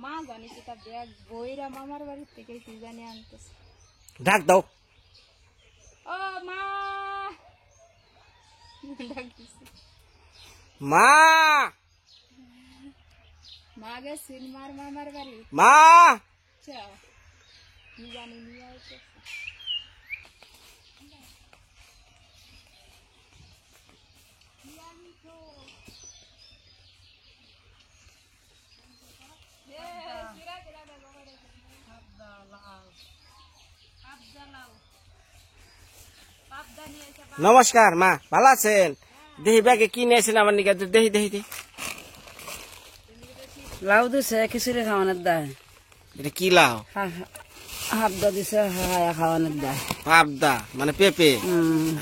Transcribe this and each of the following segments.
মা জানি কিতা ব্যাগ বইরা মামার বাড়ি থেকে কি জানি আনতেছে। ডাক দাও। ও মা ডাকতেছে। মা মা গেছিল মামার বাড়ি। মা কি জানি নিয়ে আসতেছে। নমস্কার মা, ভালো আছেন? দেহি ব্যাগে কি নিয়েছেন আমার নিকে? দেহি দেহি দেহি। লাউ দিছে খিচুড়ি খাওয়ানোর দেয়। এটা কি লাউ? হাবদা দিছে হায়া খাওয়ানোর দেয়। পাবদা মানে পেঁপে।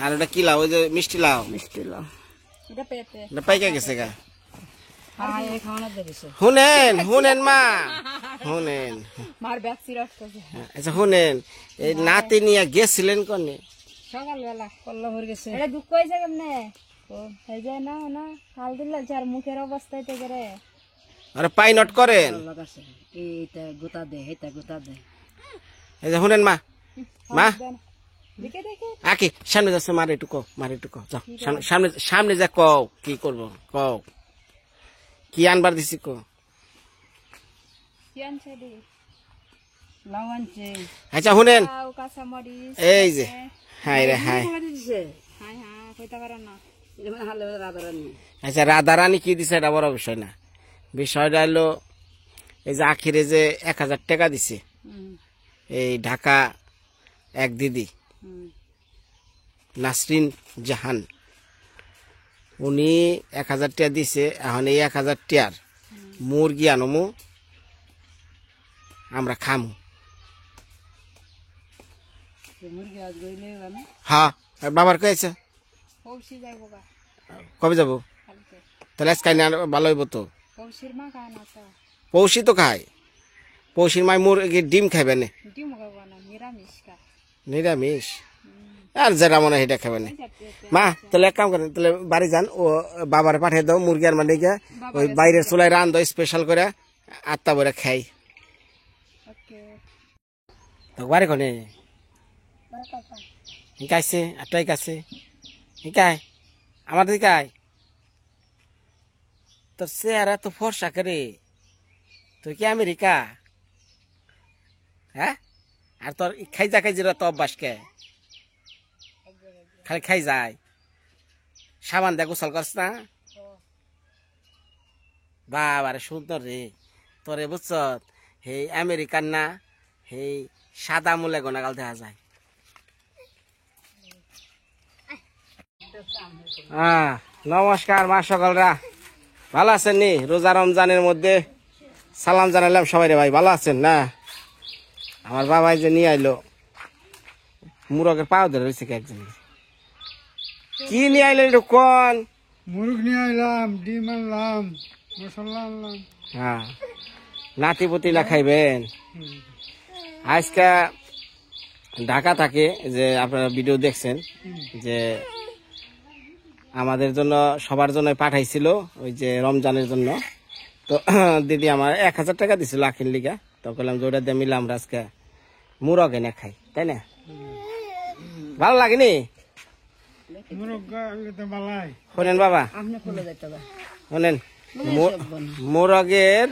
আর ওটা কি লাউ? ওই যে মিষ্টি লাউ। মিষ্টি লাউ এটা পেঁপে। এটা পাইকা গেছে গা। হায়া খাওয়ানোর দিছে। শুনেন শুনেন মা, শুনেন। মার ব্যাগ চিরাটতেছে। আচ্ছা শুনেন, এই নাতি নিয়ে গেছিলেন কনে? সকালবেলা কল্লাভর গেছে। এটা দুঃখ হয়েছে কেমনে? এই যে না না কাল দিল যার মুখের অবস্থা এতে করে। আরে পাই নট করেন। এইটা গোটা দে, এইটা গোটা দে। এই যে শুনেন মা, মা দেখে দেখে আকি সামনে যাচ্ছে, মারে একটু কও, মারে একটু কও, যাও সামনে সামনে যা কও কি করবো, কও কি আনবার দিছি কও। কি আনছে দি? লাউ আনছে। আচ্ছা শুনেন, লাউ কাঁচামরিচ এই যে হাই রে হাই। দিছে হ্যাঁ হ্যাঁ কইতে পারে না। এটা মানে হালে রাধারানী। আচ্ছা রাধারানী কি দিছে এটা বড় বিষয় না, বিষয়টা হলো এই যে আখিরে যে 1000 টাকা দিছে এই ঢাকা এক দিদি নাসরিন জাহান, উনি 1000 টাকা দিছে। এখন এই 1000 টাকার মুরগি আনমু, আমরা খামু। মুরগি আজ গইলে আমি হ্যাঁ বাবার কয়েছে পৌষি যাইব গা কবে যাবো? কালকে। তাহলে আজকে না ভালো হইব তো। পৌষির মা খায় না তো। পৌষি তো খায়, পৌষির মায় মুরগি ডিম খাইবে না, ডিম খাবো না, নিরামিষ খায়। নিরামিষ। আর যারা মনে হয় সেটা খাবে না। মা তাহলে এক কাম করেন, তাহলে বাড়ি যান, ও বাবার পাঠিয়ে দাও মুরগি আর মানে গিয়া ওই বাইরের চুলাই রান দাও স্পেশাল করে, আত্মা বলে খাই। তো বাড়ি কোনে শিকাইছে আটটাই কাছে শিকায় আমার দিকায় তোর চেহারা তো ফর্সা করে, তুই কি আমেরিকা? হ্যাঁ, আর তোর খাইজা খাইজিরা তো অভ্যাস কে, খালি খাই যায়। সাবান দিয়ে গোসল করছ না? বাবারে সুন্দর রে তোরে, বুঝছ? সেই আমেরিকান না, সেই সাদা মুলে গোনাগাল দেখা যায়। নমস্কার মা সকলরা, ভালো আছেন নি? রোজা রমজানের মধ্যে সালাম জানালাম সবাই রে। ভাই ভালো আছেন না? আমার বাবাই যে নিয়ে আইলো মুরগের পাও ধরে রয়েছে একজন, কি নিয়ে আইলেন একটু কোন? মুরগ নিয়ে আইলাম, ডিম আনলাম, মশলা আনলাম। হ্যাঁ নাতি পুতি না খাইবেন। আজকে ঢাকা থাকে যে আপনারা ভিডিও দেখছেন যে আমাদের জন্য সবার জন্য পাঠাইছিল ওই যে রমজানের জন্য। তো দিদি আমার 1000 টাকা দিছিল আখির লিগা, তো বললাম যে ওটা দিয়ে মিলে আমরা আজকে মুরগ এনে খাই, তাই না? ভালো লাগেনি? শোনেন বাবা, শোনেন মুরগের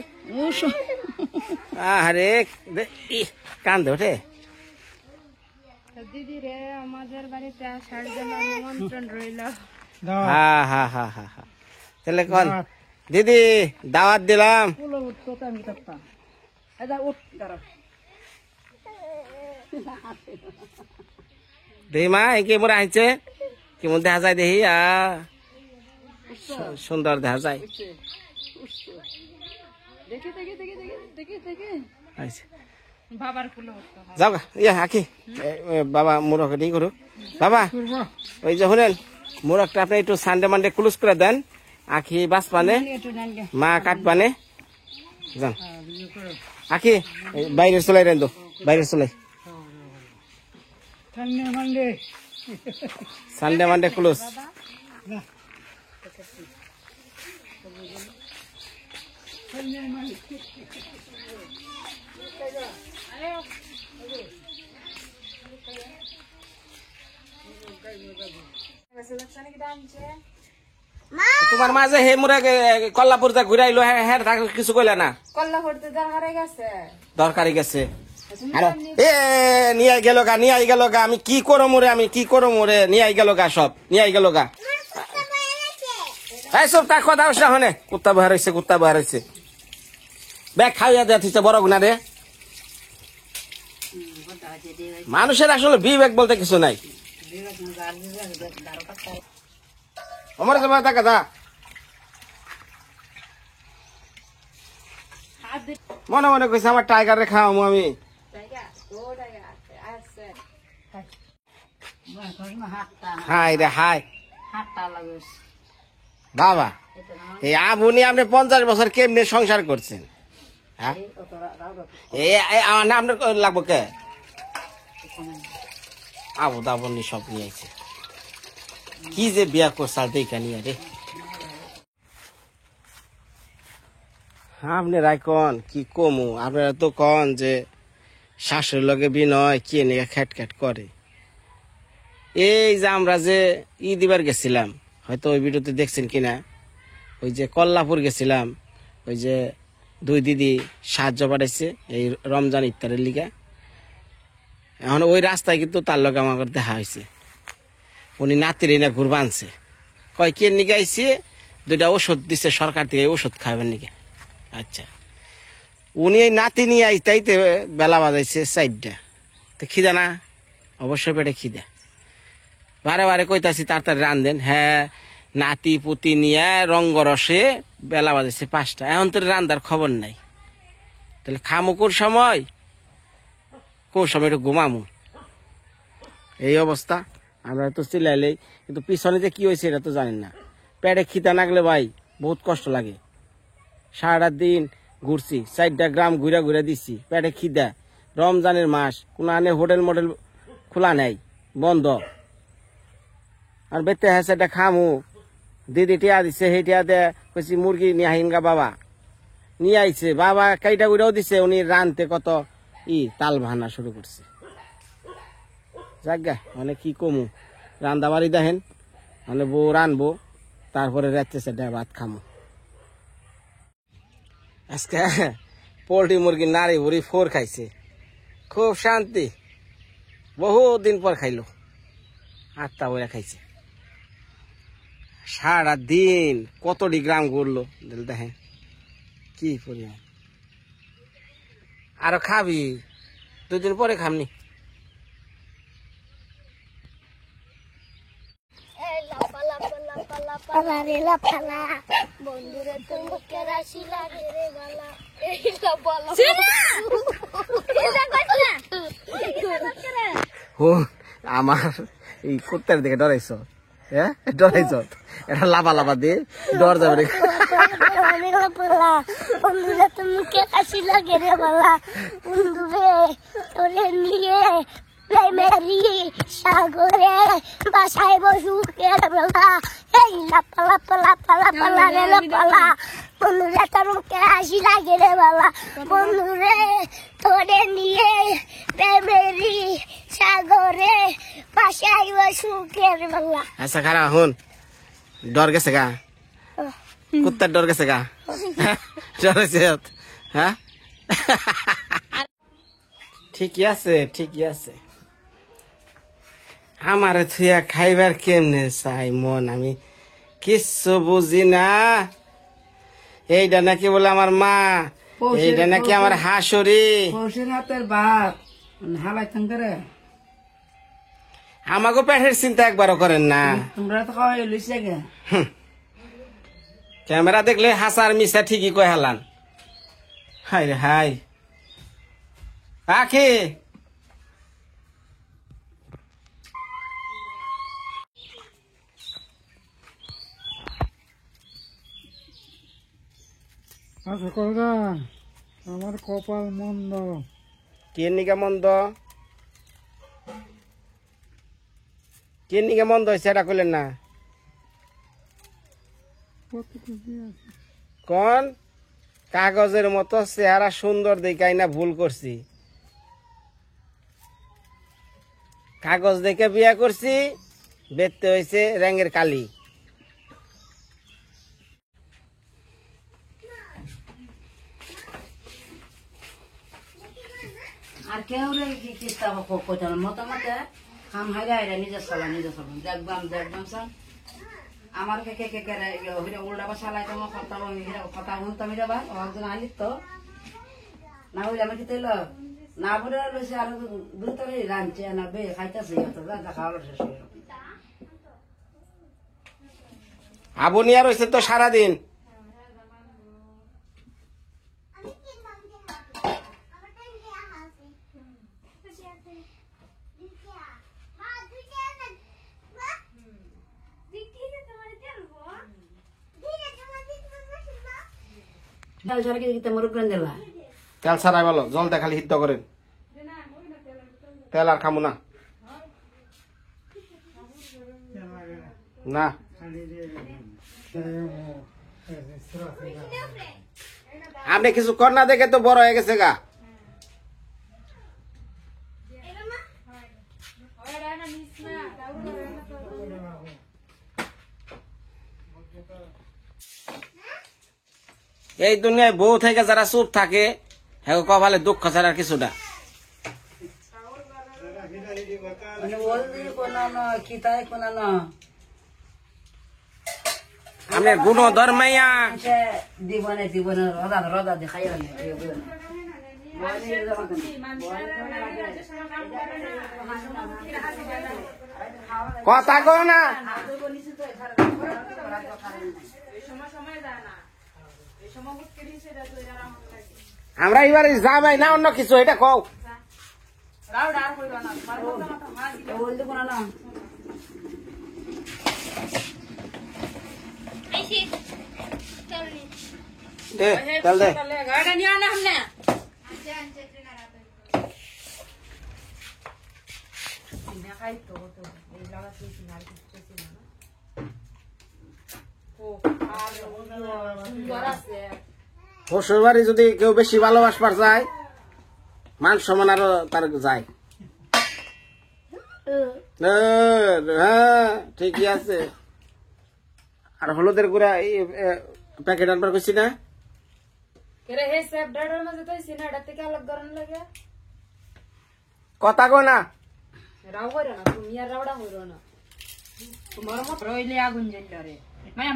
আরে কান্দে ওঠে। দিদি রে আমাদের বাড়িতে আসার জন্য নিমন্ত্রণ রইল। হ্যাঁ হ্যাঁ হ্যাঁ হ্যাঁ হ্যাঁ, তাহলে কোন দিদি দাওয়াত দিলাম। দেখি মা কি মোরা আইছে, কেমন দেখা যায় দেখি। সুন্দর দেখা যায়। বাবার কুলো হতো। যাও গা ইয়া আখি, বাবা মুরগ রেডি করুক। বাবা ওই যে শুনেন, মুরগটা আপনি একটু সানডে মানডে ক্লোজ করে দেন, আখি বাস পানে মা কাট পানে যান। আখি বাইরে চলাই রেন, বাইরে চলাই সানডে মানডে ক্লোজ। তোমার মাঝে হে মুরে কল্লাপুর যা ঘুরাইলো হ্যাঁ কিছু কইলা না কল্লা করতে দরকারে গেছে দরকারি গেছে আরে, এ নিয়ে গেল গা আমি কি করো মোরে নিয়ে গেল গা সব নিয়ে গেল গা এই সব তার কথা হচ্ছে হনে কুত্তা বহার হয়েছে ব্যাগ খাইয়া দেয়া থিছে বড় গুনা রে মানুষের আসলে বিবেক বলতে কিছু নাই আমার সময় টাকা দা মনে মনে কইছে আমার টাইগারে খাওয়ামু আমি হাই রে হাই বাবা এই আবুনি আপনি 50 বছর কেমনে সংসার করছেন হ্যাঁ আপনার লাগবো কে আবু দাবনি সব নিয়ে আইছে কি যে বিয়া করছাল দেখা নিয়ে রে আপনি রাইকন কি কমু আপনারা তো কন যে শাশুর লগে বিনয় কে নিয়ে খ্যাট করে এই যে আমরা যে দিবার গেছিলাম হয়তো ওই ভিডিওতে দেখছেন কিনা ওই যে কল্লাপুর গেছিলাম ওই যে দুই দিদি সাহায্য পাঠাইছে এই রমজান ইফতারের লিগা এখন ওই রাস্তায় কিন্তু তার লগে আমার দেখা হয়েছে উনি নাতির না ঘুরবা আনছে কয় কে নিকে আইসি 2টা ওষুধ দিচ্ছে সরকার থেকে ওষুধ খাবেন নিকে আচ্ছা উনি এই নাতি নিয়ে আইতাইতে বেলা বাজাইছে 4টা তো খিদা না অবশ্যই পেটে খিদা বারে কইতাছি তাড়াতাড়ি রান্ধেন হ্যাঁ নাতি পুতি নিয়ে রঙ্গরসে বেলা বাজাইছে 5টা এখন তো রান্দার খবর নাই তাহলে খামো কোন সময় একটু ঘুমামু এই অবস্থা আমরা তো চিল্লাইলেই কিন্তু পিছনে যে কি হয়েছে এটা তো জানেন না পেটে খিদা লাগলে ভাই বহুত কষ্ট লাগে সারাটা দিন ঘুরছি 4টা গ্রাম ঘুরে দিচ্ছি পেটে খিদা রমজানের মাস কোনো আনে হোটেল মোটেল খোলা নাই বন্ধ আর বেতে হ্যাঁ সেটা খামু দিদি টিয়া দিছে সেই টিয়া দে কইছি মুরগি নিয়ে আহিনগা বাবা নিয়ে আইছে বাবা কাইটা উড়াও দিছে উনি রানতে কত তাল ভানা শুরু করছে যাক মানে কি কমু রান্দা বাড়ি দেখেন মানে বউ রানবো তারপরে রাত্রে সেটা ভাত খামু আজকে পোল্ট্রি মুরগি নাড়ি ভুড়ি 4 খাইছে খুব শান্তি বহুত দিন পর খাইলো 8টা বইরা খাইছে সারা দিন কতটি গ্রাম ঘুরলো দেখেন কি পরিমাণ আরো খাবি 2 দিন পরে খামনি বন্ধুরে তোমাকে রাশি লাগে রে বালা আমার এই কুত্তার দিকে ডরাইছ হ্যাঁ ডরাইছ এটা লাভা দিয়ে ডর যাবে বন্ধুরে তোমাকে রাশি লাগে রে বালা বন্ধুরে তোরে নিয়ে প্রেমেরি সাগরে বাসায় বসুকের বেলা এই লাপালা রে লাপালা বন্ধুরে তোর মুখে হাসি লাগে রে বালা বন্ধুরে তোরে নিয়ে প্রেমেরি সাগরে বাসায় বসুকের বেলা আচ্ছা খারাপ হন ডর গেছে গা কুত্তার ডর গেছে গা ডরেছে হ্যাঁ ঠিকই আছে আমার থুয়া খাইবার কেমনে চাই মন আমি কিচ্ছু বুঝি না এইটা নাকি বলে আমার মা এইটা নাকি আমার হাসুরি হাতের ভাত হালাইতাম করে আমাকে পেটের চিন্তা একবারও করেন না তোমরা তো খাওয়াই লইছে গে ক্যামেরা দেখলে হাসার মিশা ঠিকই কয় হালান হাই রে হাই আখি আচ্ছা কলরা আমার কপাল মন্দ কেন নিকা মন্দ হয়েছে এটা কইলেন না কত খুশি আছে কোন কাগজের মতো চেহারা সুন্দর দেখাই না ভুল করছি। কাগজ দেখে বিয়া করছি, বেচতে হয়েছে রঙের কালি। আর কেউ রে কি কিস্তা কইতে না মতামতে কাম হাইরা হাইরা নিজে চালান দেখবাম স্যার আমার কে কে কে কে হিরা উল্টা বা চালাই তো কথা হিরা কথা বলতাম হিরা বা একজন আনিত তো না হইলে আমি কি তৈল না বলে লইছে আর দুই তরে রাঁধছে না বে খাইতেছে খাওয়া শেষ হয়ে আবু নিয়া রয়েছে তো সারাদিন। ডাল ছাড়া কি মরু প্রাণ দিলা তেল ছাড়াই বলো, জল দিয়ে খালি হিদ্ধ করেন, তেল আর খামু না। না আপনি কিছু কর না দেখে তো বড় হয়ে গেছে গা। এই দুনিয়ায় বউ থেকে যারা চুপ থাকে হ্যাঁ কপালে দুঃখ ছাড়া কিছু না। মানে বলদি কোনানো কিতায় কোনানো আপনার গুণ ধর্মাইয়া জীবনে রদা দেখাই কথা কো না। আমরা এবারে যাবাই না অন্য কিছু, এটা কও। বলদি কোনানো দে তেল দে। শ্বশুর বাড়ি যদি কেউ বেশি ভালোবাসবার যায়, মান সম্মান আরো তার যায়। হ্যাঁ ঠিকই আছে। আর হলুদের গুঁড়া এই প্যাকেট আনবার কইছি না, কথা কো না।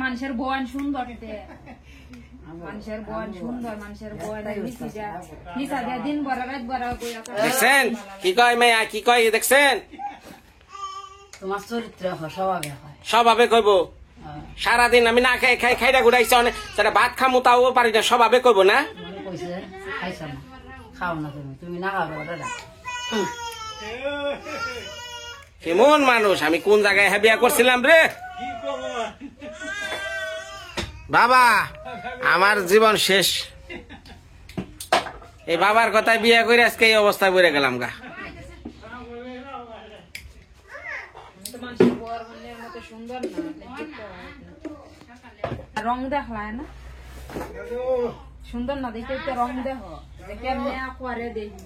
মানুষের বোয়ান সুন্দর, মানুষের বোয়ান সুন্দর, মানুষের বোয়ান নিশা দেয় দিন বড় রাত বড়। দেখছেন কি কয় মেয়া, কি কয় দেখছেন? তোমার চরিত্র স্বভাবে হয় স্বভাবে কইব। সারাদিন আমি না খাই খাই খাইটা ঘুরাইছি, অনেক সেটা ভাত খামু তাও পারি না, স্বভাবে কইব না। কইছে খাইছ না, খাও না তুমি না খাও দাদা। কেমন মানুষ, আমি কোন জায়গায় বিয়া করছিলাম রে বাবা, আমার জীবন শেষ। এই বাবার কথায় বিয়া করে আজকে এই অবস্থায় পড়ে গেলাম গা। রং দেখলায় না সুন্দর না দেখে, রং দেখ করে দেখি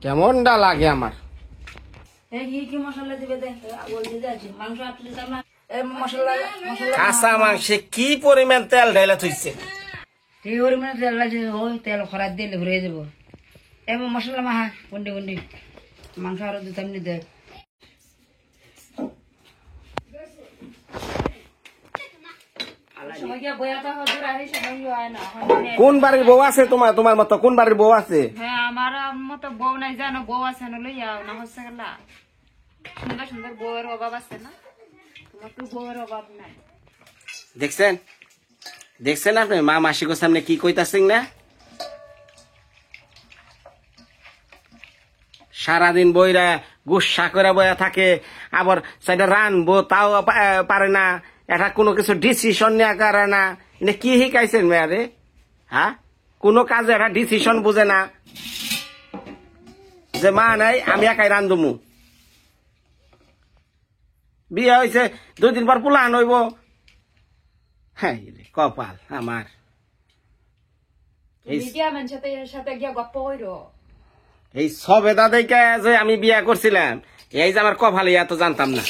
কেমনটা লাগে আমার। কি মশলা দিবে মাংস মশলা কাঁচা মাংসে কি পরিমাণ তেল ঢাইলা থইছে। এই পরিমাণে তেল লাগছে, ওই তেল খরাত দিলে ঘুরে যাবো। এবার মশলা মাহা গুন্ডি গুন্ডি মাংস আরো দিতাম নি দেখ। কোন বাড়ির বউ আছে তোমার, তোমার মতো কোন বাড়ির বউ আছে? হ্যাঁ আমার মতো বউ নাই, জানো বউ আছে না লইয়া না হচ্ছে গেলা। সুন্দর সুন্দর বউয়ের অভাব আছে না, তোমার তো বউয়ের অভাব নাই। দেখছেন দেখছেন আপনি মা মাসিকের সামনে কি কইতাছেন না? সারাদিন বইরা গুসা করে বয়া থাকে, আবার সেটা রানবো তাও পারে না, এটা কোনো কিছু ডিসিশন নেওয়া করে না। এটা কি শিখাইছেন মেয়ারে? হ্যাঁ কোনো কাজে একটা ডিসিশন বুঝে না, যে মা নাই আমি একাই রান্ধমু। বিয়া হয়েছে 2 দিন পর পুলান হইব। হ্যাঁ রে কপাল আমার। এই সবেদা দেখে যে আমি বিয়া করছিলাম, এই যে আমার কপালে এত জানতাম না।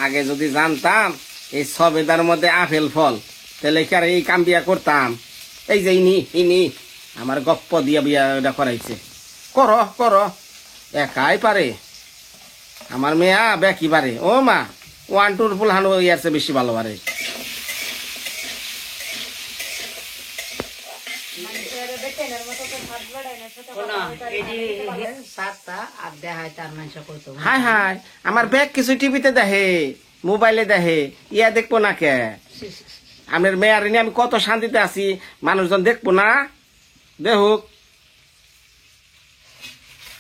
আগে যদি জানতাম এই সবেদার মধ্যে আপেল ফল, তাহলে কি আর এই কাম বিয়া করতাম? এই যে ইনি আমার গপ্প দিয়া বিয়া করাইছে। করো করো, একাই পারে আমার মেয়া বেকি পারে। ও মা 1-2 ফুলহানো ইয়ারছে বেশি ভালো পারে। হাই হাই, আমার ব্যাগ কিছু টিভিতে দেখে, মোবাইলে দেখে, ইয়া দেখবো না কে? আমার মেয়ার নিয়ে আমি কত শান্তিতে আছি, মানুষজন দেখবো না? দেখুক।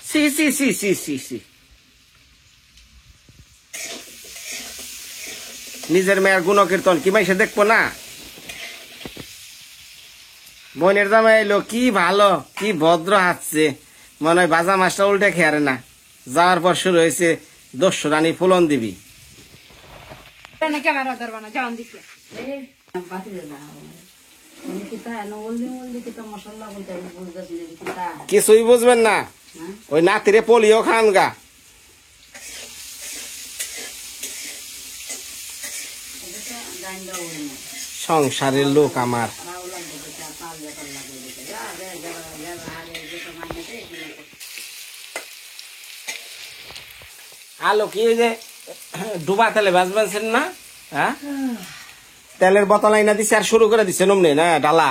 সি সি সি সি সি সি, নিজের মেয়ের গুণকীর্তন কি মাইসে দেখবো না? বোনের জামাই এলো, কি ভালো কি ভদ্র হাসছে, মনে হয় বাজা মাছটা উল্টে খেয়ারে না। যাওয়ার পর শুরু হয়েছে 10 রানী ফুলন দিবি। কিছুই বুঝবেন না, ওই নাতিরে পোলিও খান গা। সংসারের লোক আমার। আলো কি যে ডুবা তেলে ভাজবেন না? হ্যাঁ, তেলের বোতল আইনা দিছে আর শুরু করে দিছে নমনে না ডালা।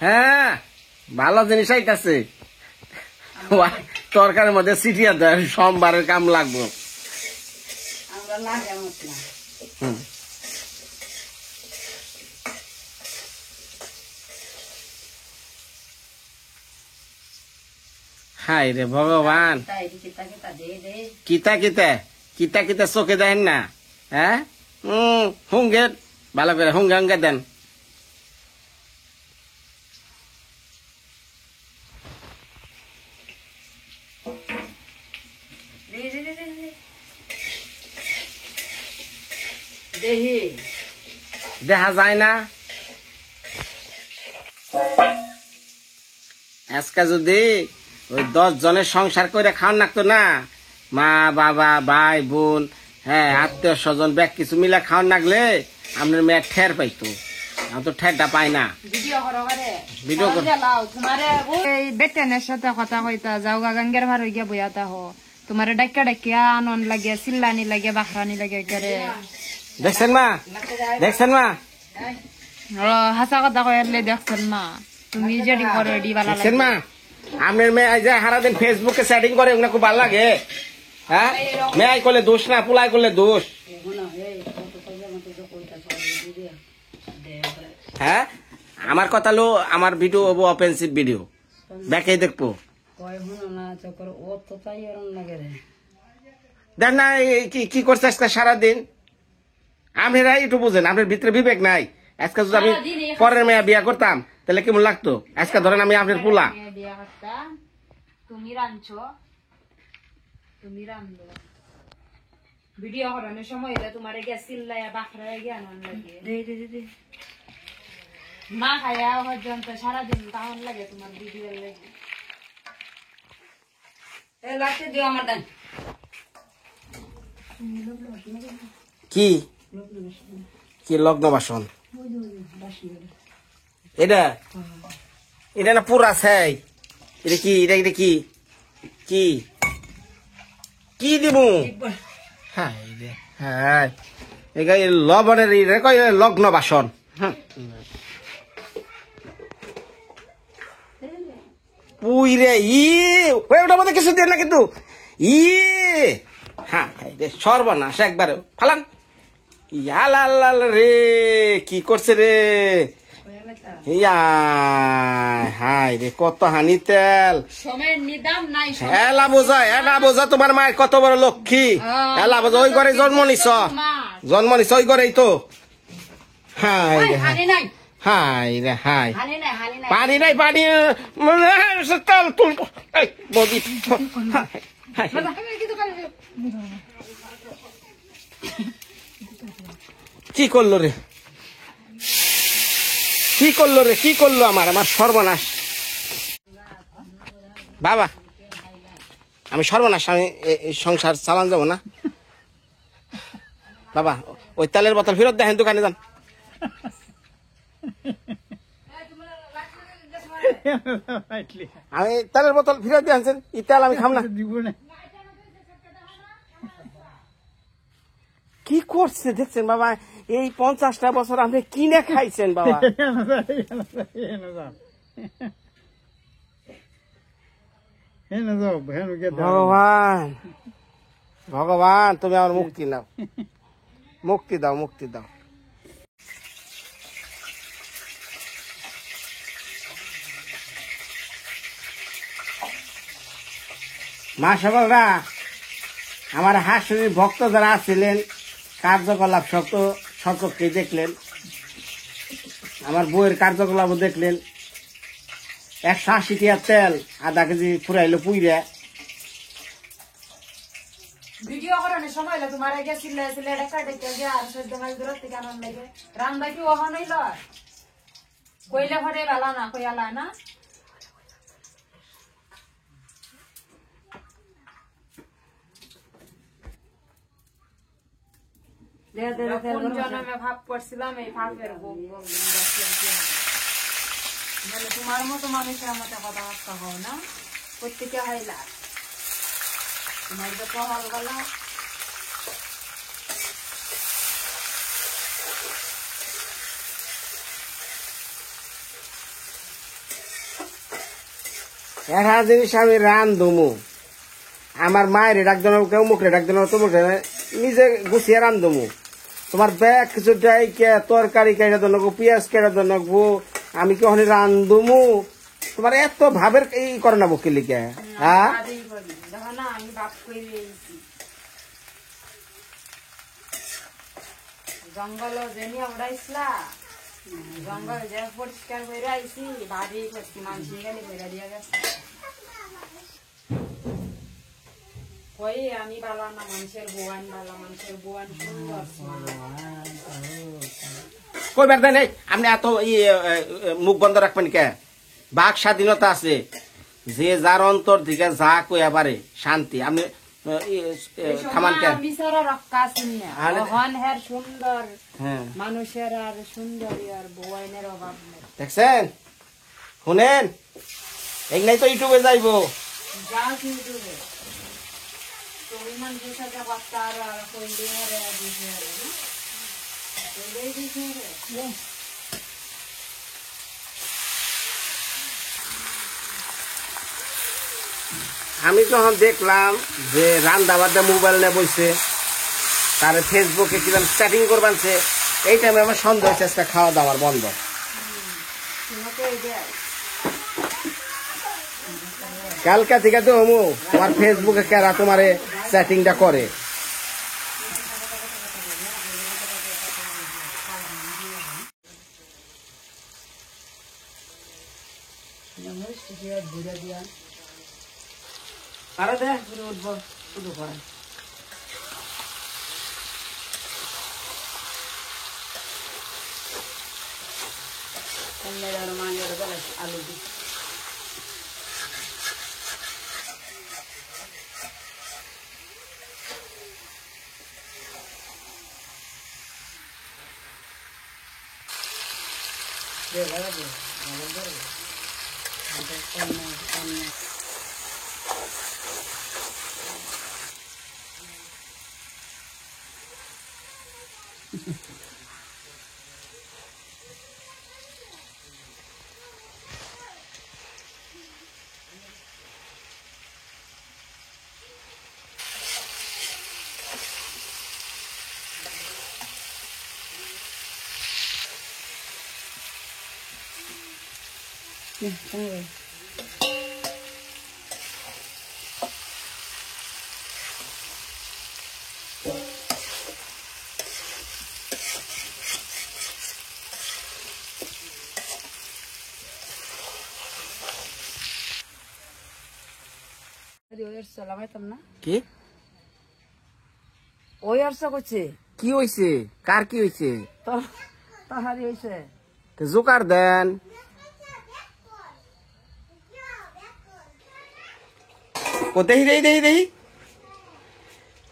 হ্যাঁ, ভালো জিনিস আইতাছে। তরকারির মধ্যে সিটিয়া দেয়, সোমবারের কাম লাগবো। হাই রে ভগবান, কিতা কিতা কিতা কিতা চোখে দেখেন না? হ্যাঁ, হুঙ্গে ভালো করে হুঙ্গে হুঙ্গে দেন। দেখা যায় না আজকে যদি ওই 10 জনের সংসার করে খাওয়ান লাগতো না, মা বাবা ভাই বোন, হ্যাঁ আত্মীয় স্বজন ব্যাগ কিছু মিলে খাওয়ান লাগলে আপনার মেয়ে ঠের পাইতো। তো ঠেরটা পাই না। ভিডিও বেটেনের সাথে কথা কইতা যাও গাঙ্গের ভার হইয়া বইয়াতা হো, তোমার ডাক্কা ডাকিয়া আনন্দ লাগে, চিল্লানি লাগে, বাখরানি লাগে করে। দেখছেন মা, দেখছেন মা, হাসা কথা কইলে দেখছেন মা, তুমি যেটি করো এডি ভালো লাগে। দেখছেন মা, আপনার মেয়ে যে সারাদিন ফেসবুকে চ্যাটিং করে ওগুলো খুব ভালো লাগে। হ্যাঁ, মেয়ে করলে দোষ না, পোলাই করলে দোষ। হ্যাঁ, আমার কথা লো, আমার ভিডিও অফেন্সিভ ভিডিও দেখে দেখবো। দেখ না কি করছে আজকে সারাদিন। আপনারা একটু বুঝেন, আপনার ভিতরে বিবেক নাই। আজকে যদি আমি পরের মেয়ে বিয়া করতাম তাহলে কেমন লাগতো? আজকে ধরেন আমি আপনার পোলা, তুমি রাঁধছো, তুমি রাঁধলো ভিডিও করানোর সময় তোমার গিয়া চিল্লাইয়া বাখরা গিয়া আনন্দ লাগে, না খাইয়া পর্যন্ত সারাদিন কেমন লাগে তোমার ভিডিও লাগে। কি কি লগ্ন বাসন এটা? এটা না পুরা ছাই। এটা কি? এটা এটা কি কি কি দিব? হ্যাঁ হ্যাঁ, লবণের লগ্ন বাসন। পুই রে ওটার মধ্যে কিছু দিয়ে না কিন্তু হ্যাঁ সর্বনাশ একবারে ফালান। ইয়াল রে কি করছে রে? ইয়া হাই রে কত হানি তেল সময়ের নিদাম নাই এলা বোঝা তোমার মায়ের কত বড় লক্ষ্মী এলা বোঝা ওই ঘরে জন্ম নিছ ওই ঘরেই তো হাই রে হাই রে হাই পানি নাই পানি তেল তুল বদি কি করলো রে কি করলো আমার সর্বনাশ বাবা আমি সর্বনাশ আমি সংসার চালান যাবো না বাবা ওই তেলের বোতল ফেরত দেখেন দোকানে যান আমি তেলের বোতল ফেরত দিয়ে আনছেন এই তেল আমি খাম না কি করছে দেখছেন বাবা এই 50টা বছর আপনি কিনে খাইছেন বাবা ভগবান ভগবান তুমি আমার মুক্তি নাও মুক্তি দাও মা সকলরা আমার হাসুরির ভক্ত যারা ছিলেন কার্যকলাপ সকলকে দেখলেন আমার বউয়ের কার্যকলাপও দেখলেন 180 টিয়া তেল আধা কেজি ফুরাইলো পুইরা ভিডিও করানোর সময় হলো তোমার আগে চিল্লাই এটা কাটে যে আর 14 মাস দূর থেকে আনন্দ লাগে রান্না কি ওখানেই লয় কইলে ঘরে বেলা না কইলা না কোন জন্মে ভাব করছিলাম এই ভাবের মানে তোমার মতো মানুষের মতো কথাবার্তা হও না প্রত্যেকে হাইলা তোমার তো পহাল গলা একটা জিনিস আমি রান দমু আমার মায়ের ডাক দেন কেউ মুখে ডাক দেন তো মুখে নিজে গুছিয়ে রান দমু তোমার ব্যাগ কিছু তরকারি কেটে দেন পেঁয়াজ কেটে দেন আমি কি ওখানে রান দমু তোমার এত ভাবের এই করে না বকি লিখে হ্যাঁ আমি বাপ করে জঙ্গল জেনি উড়াইছিলা জঙ্গল যে পরিষ্কার করে আইসি ভারী করছি মানুষ গেলে করে দিয়ে গেছে কই আমি বালা না মানুষের বোয়ান বালা মানুষের বোয়ান সুন্দর কই বের দেন আপনি এত মুখ বন্ধ রাখবেন কে বাক স্বাধীনতা আছে যে যার অন্তর দিকে যা কইয়া পারে শান্তি আপনি থামান কে বিচারা রক্ষা চিন্না হন হের সুন্দর মানুষের আর সুন্দরী আর বোয়ানের অভাব নেই দেখছেন শুনেন এগুলাই তো ইউটিউবে যাইবো যাও ইউটিউবে তুমি মানুষের সাথে বাচ্চা আর কই দিয়ে রে দিছে না কই দিছে রে আমি যখন দেখলাম যে রান্না বান্না মোবাইল নিয়ে বসে তার ফেসবুকে কিরকম চ্যাটিং করবানছে এই টাইমে আমার সন্দেহ হচ্ছে খাওয়া দাওয়ার বন্ধ কালকা থেকে তো তোমার ফেসবুকে কেরা তোমার চ্যাটিংটা করে আরে দেখ উঠবো শুধু করে আলু দি লাগাইতাম না কি ওই আর করছে কি হইছে কার কি হইছে তাহারি হয়েছে তো জোকার দেন ও দেখি দেখি দেখি দেখি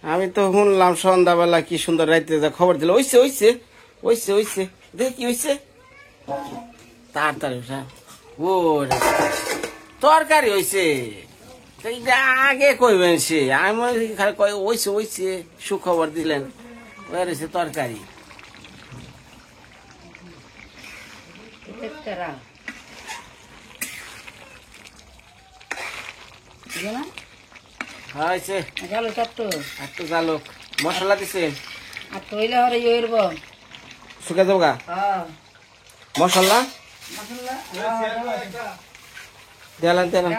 আমি তো শুনলাম সন্ধ্যাবেলা কি সুন্দর রাইতে যা খবর দিল ওইছে ওইছে ওইছে ওইছে দেখি কি হইছে তাড়াতাড়ি উঠা ও তরকারি হইছে এইটা আগে কইবেন সে আমি মনে করি খালি কয় ওইছে ওইছে সুখবর দিলেন ওই হইছে তরকারি হয়েছে গেল চারটো একটু জালুক মশলা দিছে আর তৈলে হরে ইয়েরব শুকে যাবো গা হ্যাঁ মশলা মশলা দেলান দেলান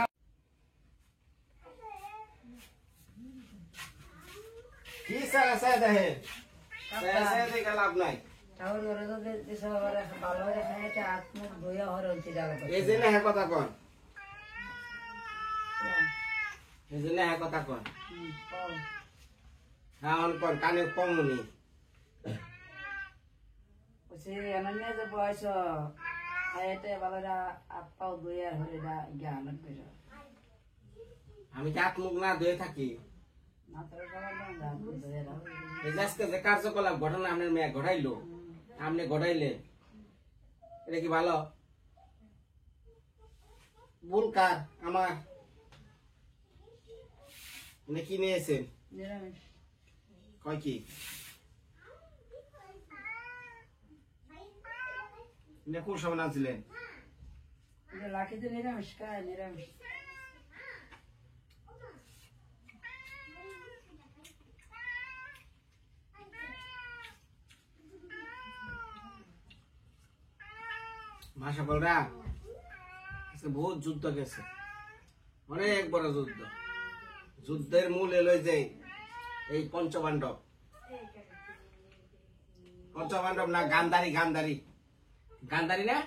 কি সারা সারা দেহে সারা সারা দেখে লাভ নাই চাউল ধরে তো দিছে হরে ভালো হরে খাইতে আত্মুখ ধুইয়া হরে উঠতে যাবে এই জন্য হ্যাঁ কথা কন এই জন্য হ্যাঁ কথা কন হ্যাঁ অন কন কানে কমুনি সে অনন্য যে বয়স খাইতে ভালোরা আপাও ধুইয়া হরে জ্ঞান বেরো আমি কি হাত মুখ না ধুয়ে থাকি মাত্র গলা ধুইয়া দাও এই আজকে যে কার্যকলাপ ঘটনা আপনার মেয়ে ঘটাইলো আপনি ঘটাইলেন এটা কি ভালো ভুল কার আমার উনি কি নিয়েছেন নিরামিষ কয় কি কোন সময় আনছিলেন লাঠিতে নিরামিষ খায় নিরামিষ ভাষা বলরা বহুত যুদ্ধ গেছে অনেক বড় যুদ্ধ যুদ্ধের মূল এলো যে এই পঞ্চপাণ্ডব পঞ্চপাণ্ডব না গান্ধারী গান্ধারী গান্ধারী না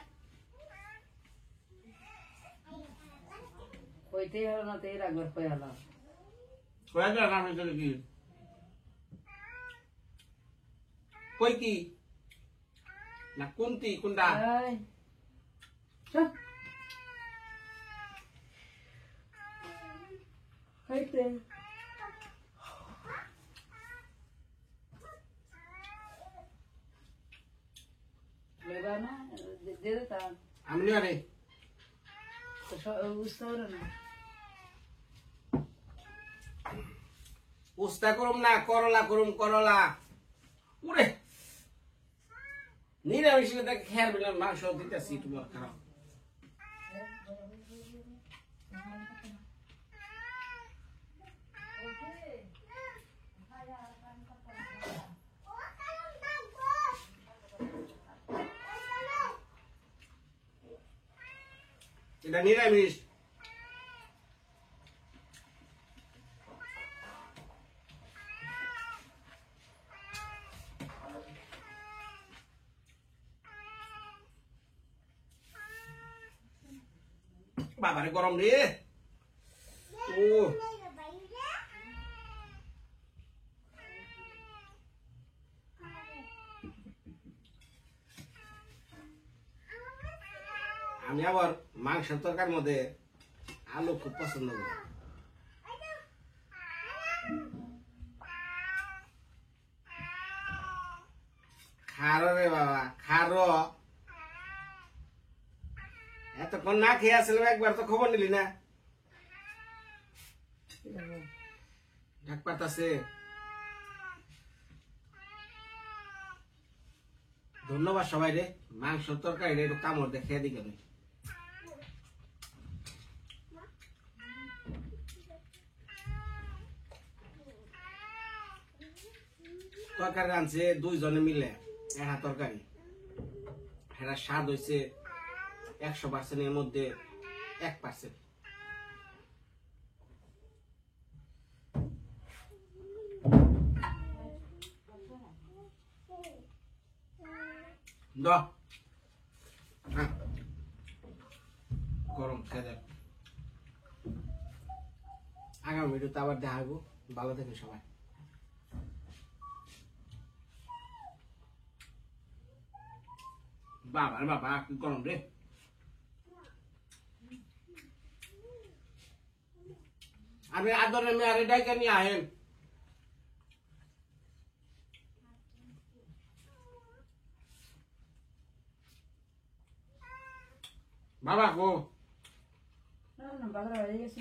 কইতেই হলো না তেই রাখবার কই হলো কয়েকটা নাম হয়েছিল কি কই কি না কুন্তি কোনটা এই চল খাইতে লেবা না দে দে তা আমি আরে বুঝতে পারো না উস্তা করুম না করলা করুম করলা উরে নিরামিষ দেখ খেয়ার বিলেন মাংস দিতেছি তোমার খারাপ এটা নিরামিষ বাবারে গরম রে ও আমি আবার মাংসের তরকার মধ্যে আলু খুব পছন্দ করি খারো রে বাবা খারো এতক্ষণ না খেয়ে আসলাম একবার তো খবর নিলি না ডাক পাতাছে ধন্যবাদ সবাই রে মাংস তরকারি রে একটু কামড় দেখে দিকে তরকারি রাঁধছে দুইজনে মিলে একটা তরকারি এটা স্বাদ হয়েছে 100% এর মধ্যে 1%। দাও গরম খেয়ে দেখ। আগামী ভিডিওতে আবার দেখা হইব। ভালো থাকেন সবাই। বাবা রে বাবা কি গরম রে। আমি আদরে মেয়ারে ডাইকা নিয়ে আহেন। বাবা গো না বাজার হয়ে গেছে